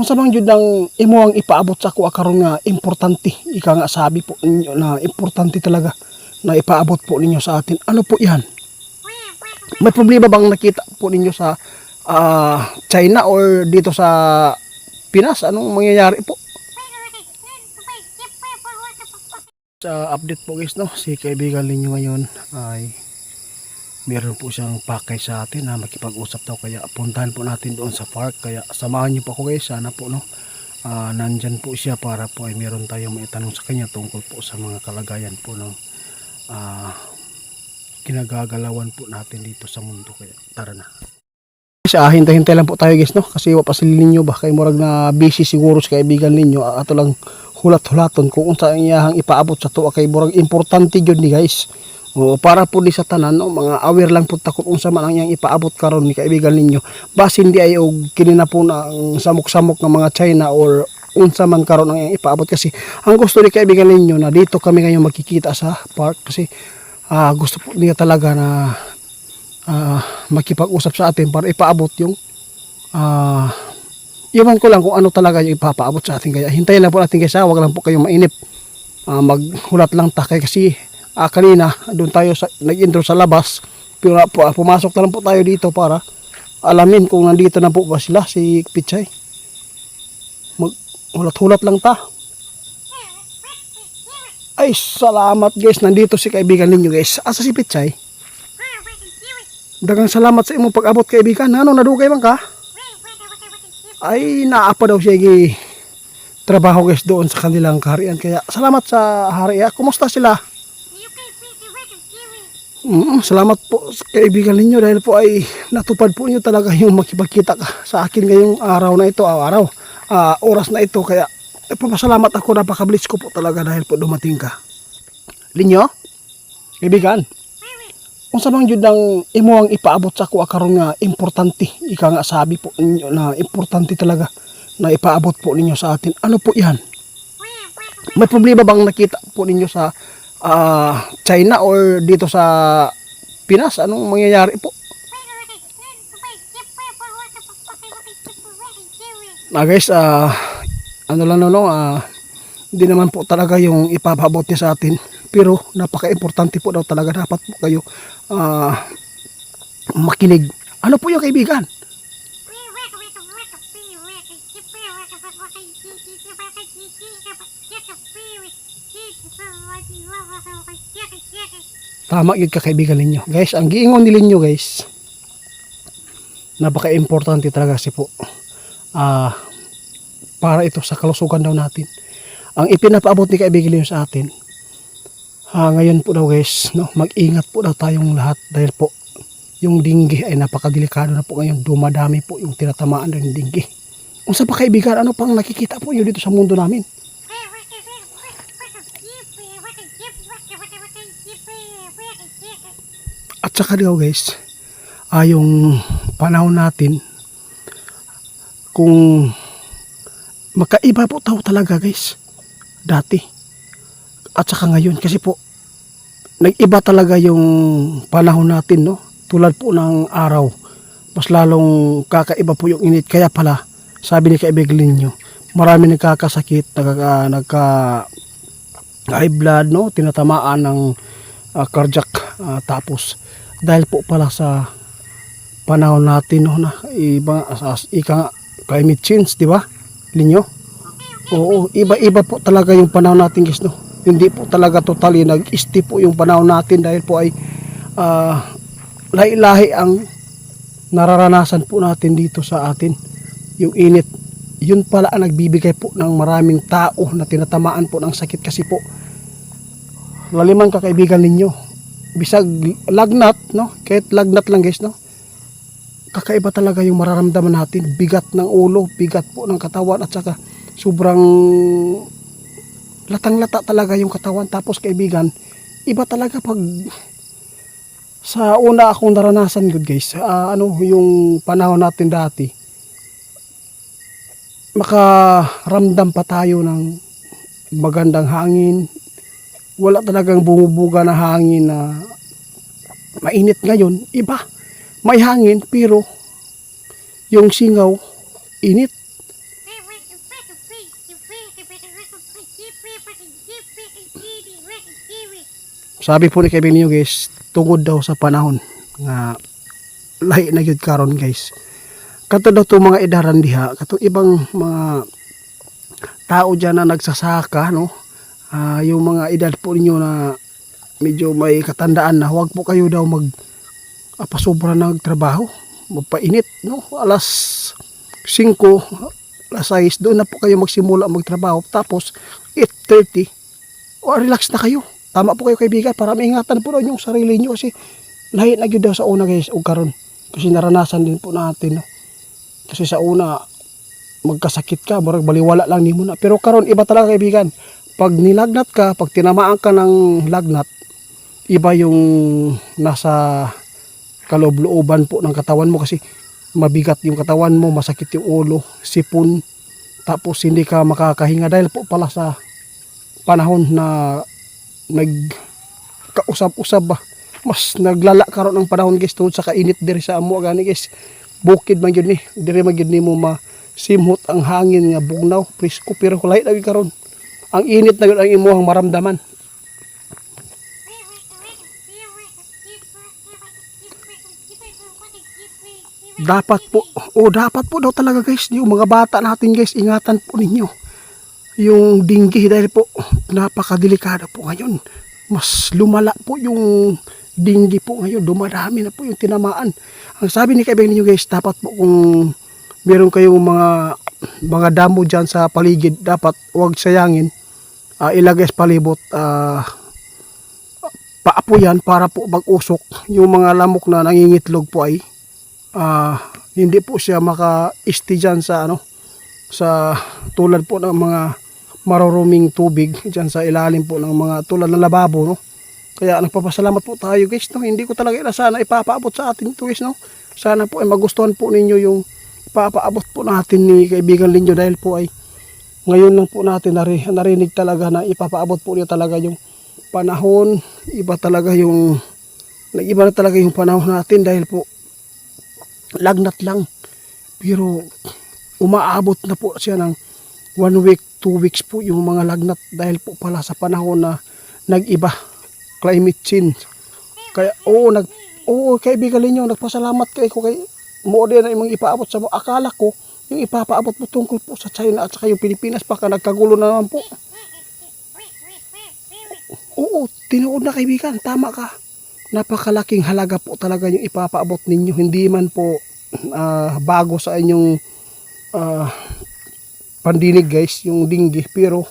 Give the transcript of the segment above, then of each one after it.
Unsa man jud ang imuang ipaabot sa ako karon nga importante, ika nga sabi po ninyo na importante talaga na ipaabot po ninyo sa atin. Ano po 'yan? May problema bang nakita po ninyo sa China or dito sa Pinas? Anong mangyayari po? Sa update po guys, no, si kaibigan ninyo ngayon ay meron po siyang pakay sa atin na makipag-usap daw, kaya puntahan po natin doon sa park. Kaya samahan niyo po ako guys, sana po no, nandyan po siya para po ay meron tayong maitanong sa kanya tungkol po sa mga kalagayan po ng kinagagalawan po natin dito sa mundo. Kaya tara na. Hintay-hintay lang po tayo guys, no, kasi wapasilin ninyo ba kay murag na busy siguro sa kaibigan ninyo. Ato lang hulat-hulaton kung unsa iyahang ipaabot sa tuwa kay murag importante jud ni guys. O para po di sa tanan, no, mga aware lang po ta kung unsa man ang iyang ipaabot karon ni kaibigan ninyo. Basin di ay og kinina po na ang samok-samok ng mga China or unsa man karon ang iyang ipaabot, kasi ang gusto ni kaibigan ninyo na dito kami ngayon makikita sa park, kasi gusto po niya talaga na makipag-usap sa atin para ipaabot yung iwan ko lang kung ano talaga yung ipapaabot sa atin. Kaya hintayin lang po natin guys, wag lang po kayong mainip, maghulat lang takay kasi kanina doon tayo nag-intro sa labas, pero pumasok na lang po tayo dito para alamin kung nandito na po ba sila, si Pichay. Maghulat-hulat lang ta. Ay salamat guys, nandito si kaibigan ninyo guys. Asa si Pichay? Dagang salamat sa imong pag-abot kaibigan. Ano, nadugay man ka? Ay naapa daw siya trabaho guys doon sa kanilang kaharian. Kaya salamat sa hariya. Kumusta sila? Salamat po sa kaibigan ninyo dahil po ay natupad po niyo talaga yung makipagkita ka sa akin ngayong araw na ito, oras na ito. Kaya papasalamat ako, napakabilis ko po talaga dahil po dumating ka. Linyo, kaibigan, unsa man jud ang imuang ipaabot sa ako karon nga importante, ika nga sabi po ninyo na importante talaga na ipaabot po ninyo sa atin. Ano po 'yan? May problema bang nakita po ninyo sa China or dito sa Pinas? Anong mangyayari po? Guys, ano lang no, hindi naman po talaga yung ipapabot niya sa atin, pero napaka-importante po daw talaga, dapat po kayo makinig. Ano po yung kaibigan? Tama yun ka kaibigan ninyo guys, ang giingon nila ninyo guys, napaka-importante talaga kasi po para ito sa kalusugan daw natin ang ipinapaabot ni kaibigan ninyo sa atin. Ngayon po daw guys, no, mag-ingat po daw tayong lahat dahil po yung dinggi ay napakadelikado na po ngayon. Dumadami po yung tinatamaan ng dinggi. Unsa pa kaibigan, ano pang nakikita po nyo dito sa mundo namin? At saka daw guys, yung panahon natin, kung magkaiba po tao talaga guys dati at saka ngayon, kasi po nag-iba talaga yung panahon natin, no, tulad po ng araw, mas lalong kakaiba po yung init. Kaya pala sabi ni kaibigan ninyo, marami nagkakasakit, nagka high blood, no, tinatamaan ng cardiac, tapos dahil po pala sa panahon natin, no, na iba ika climate change, di ba Linyo? Oo, iba-iba po talaga yung panahon natin guys, no. Hindi po talaga totally nag-stay po yung panahon natin dahil po ay lahi-lahi ang nararanasan po natin dito sa atin. Yung init, yun pala ang nagbibigay po ng maraming tao na tinatamaan po ng sakit, kasi po laliman ka kaibigan ninyo, bisag lagnat, no, kahit lagnat lang guys, no, kakaiba talaga yung mararamdaman natin. Bigat ng ulo, bigat po ng katawan, at saka sobrang latang-lata talaga yung katawan. Tapos kaibigan, iba talaga pag sa una akong naranasan good guys, yung panahon natin dati, makaramdam pa tayo ng magandang hangin. Wala talagang bumubuga na hangin na mainit. Ngayon iba, may hangin pero yung singaw init. Sabi po ni kaibigan niyo guys, tungod daw sa panahon nga lahi na gyud karon guys. Kato daw to mga edaran diha, kato ibang mga tao diyan na nagsasaka no. Yung mga edad po ninyo na medyo may katandaan na, huwag po kayo daw pasobra ng trabaho, magpainit no. Alas 5, alas 6 doon na po kayo magsimula magtrabaho, tapos 8:30 relax na kayo. Tama po kayo kaibigan, para maingatan po daw yung sarili nyo kasi lahi na gyud daw sa una guys o karon. Kasi naranasan din po natin no. Kasi sa una magkasakit ka, murag baliwala lang nimo na. Pero karon iba talaga kaibigan. Pag nilagnat ka, pag tinamaan ka ng lagnat, iba yung nasa kaloob-looban po ng katawan mo kasi mabigat yung katawan mo, masakit yung ulo, sipon, tapos hindi ka makakahinga dahil po pala sa panahon na nagkausap-usap ba, mas naglala karon ng panahon guys tungod sa kainit diri sa amo gani guys. Bukid man gyud ni, diri man gyud nimo masimhot ang hangin nga bugnaw, presko, pero lahi lagi karon. Ang init na gyud ang imuhang maramdaman. Dapat po daw talaga guys, yung mga bata natin guys, ingatan po ninyo yung dengue dahil po napakadelikado po ngayon. Mas lumala po yung dengue po ngayon, dumadami na po yung tinamaan. Ang sabi ni kaibigan niyo guys, dapat po kung meron kayong mga damo dyan sa paligid, dapat huwag sayangin, ilagay sa palibot, paapuyan para po mag-usok yung mga lamok na nangingitlog po ay hindi po siya maka-isti dyan sa sa tulad po ng mga maruruming tubig dyan sa ilalim po ng mga tulad ng lababo no. Kaya nagpapasalamat po tayo guys no. Hindi ko talaga sana ipapaabot sa atin ito guys no. Sana po ay magustuhan po ninyo yung ipapaabot po natin ni kaibigan Linyo dahil po ay ngayon lang po natin narinig talaga na ipapaabot po niya talaga yung panahon. Iba talaga yung nag-iba na talaga yung panahon natin dahil po lagnat lang, pero umaabot na po siya ng 1 week, 2 weeks po yung mga lagnat dahil po pala sa panahon na nag-iba, climate change. Kaya kaibigan ninyo, nagpasalamat kayo kay mo din na imong ipaabot sa mo. Akala ko yung ipapaabot mo tungkol po sa China at saka yung Pilipinas, baka nagkagulo na naman po. Tinuod na kaibigan, tama ka. Napakalaking halaga po talaga yung ipapaabot ninyo. Hindi man po bago sa inyong pandinig guys, yung dengue. Pero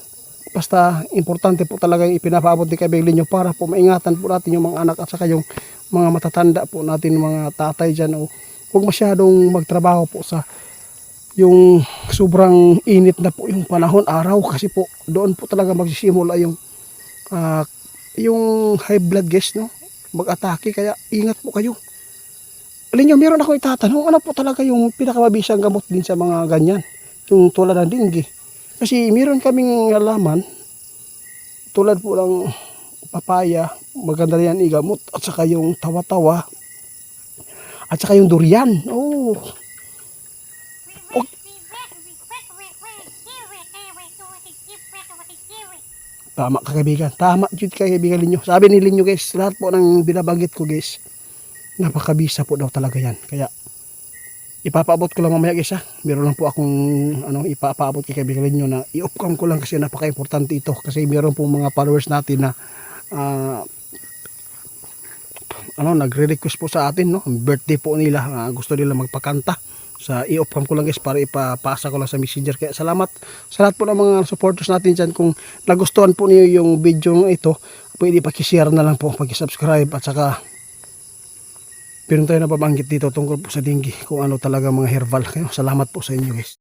basta importante po talaga yung ipinapaabot ni kaibigan ninyo para po maingatan po natin yung mga anak at saka yung mga matatanda po natin, mga tatay dyan. Huwag masyadong magtrabaho po sa yung sobrang init na po yung panahon, araw. Kasi po doon po talaga magsisimula yung high blood guys no, mag-atake. Kaya ingat po kayo. Alin nyo, meron ako itatanong, ano po talaga yung pinakamabisang gamot din sa mga ganyan, yung tulad ng dengue? Kasi meron kaming nalaman, tulad po ng papaya, maganda yan igamot, at saka yung tawa-tawa, at saka yung durian. Tama ka kaibigan, tama yun kaibigan Linyo. Sabi ni Linyo guys, lahat po ng binabanggit ko guys, napakabisa po daw talaga yan. Kaya ipapaabot ko lang mamaya guys ha. Meron lang po akong ipapaabot kay kaibigan Linyo na i-off cam ko lang kasi napaka-importante ito. Kasi meron po mga followers natin na nagre-request po sa atin no, birthday po nila, gusto nila magpakanta. Sa i-off cam ko lang guys para ipapasa ko lang sa messenger. Kaya salamat sa lahat po ng mga supporters natin dyan. Kung nagustuhan po niyo yung video ito, pwede pakishare na lang po, pakisubscribe. At saka meron tayo na pabanggit dito tungkol po sa dengue, kung ano talaga mga herbal. Kaya salamat po sa inyo guys.